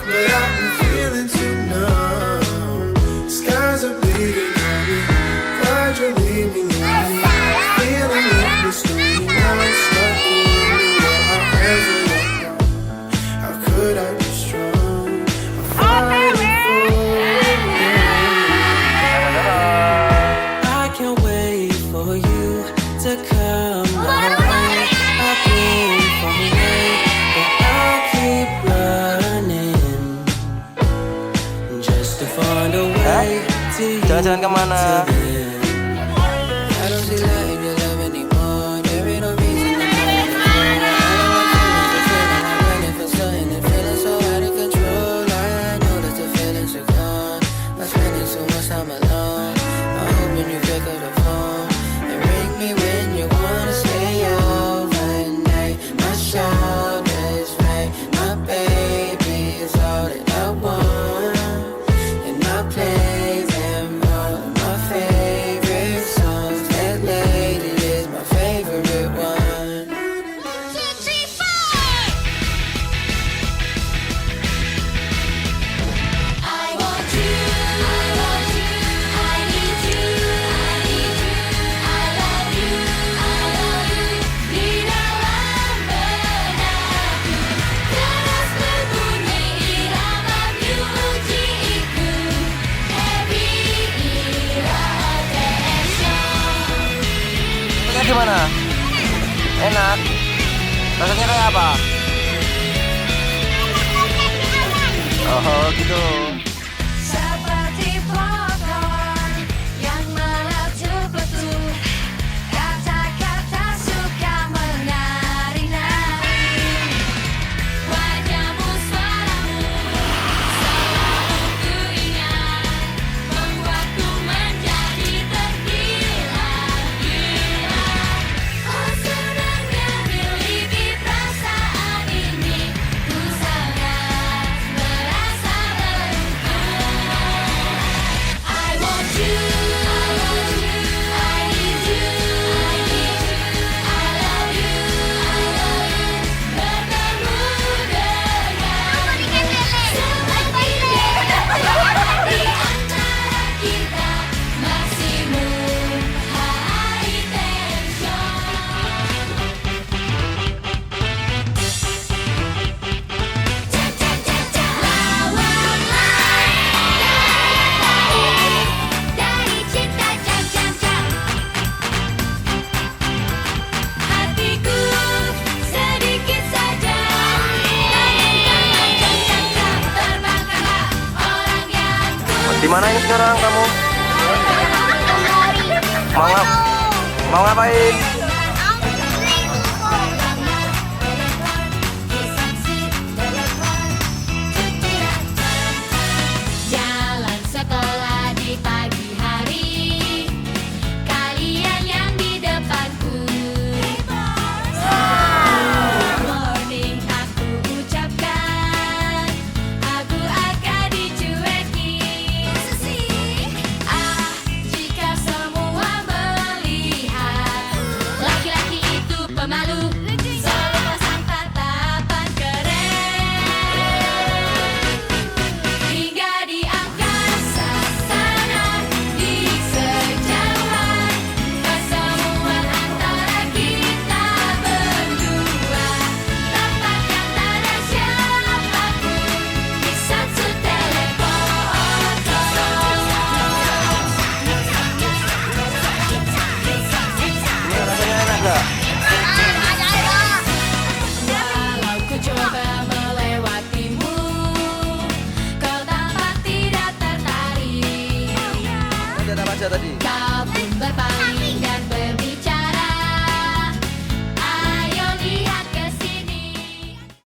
but I've been feeling too numb. Skies are bleeding on me, glad you're leaving me. Feeling like we're stormy, now I'm stuck in the where I ever let go. How could I be strong? I'm fighting for you. I can't wait for you to come my way. I've been far away, but I'll keep running just to find a way to you. Jalan-jalan kemana? I don't see light in your love anymore. There ain't no reason to fight it. I don't like feeling, I'm running for something and feeling so out of control. I know that the feelings are gone. I'm spending so much time alone. I'm hoping you pick up the phone and ring me when you wanna stay overnight. My shoulders right, my baby is all that I want, and I play them all of my favorite songs. That lady is my favorite one. I want you, I want you, I need you, I need you, I love you, di dalam benakku. Terus berbunyi irama musicku, heavy rotation. Rasanya gimana? Enak? Rasanya kayak apa? Oh gitu. Seperti popcorn yang meletup betul, kata-kata suka menari-nari. Wajahmu, suaramu selalu ku ingat, membuatku menjadi tergila-gila. Oh senangnya miliki perasaan ini, ku sangat merasa beruntung. I want you, I want you, I need you, I need you, I love you, bertemu denganmu seperti beda di antara kita, maksimum high tension. Lawanlah dari cinta jam-jam-jam. Hatiku sedikit saja ingin jam-jam-jam. Terbangkanlah orang yang ku Di mana ini sekarang kamu? Mau ngapain?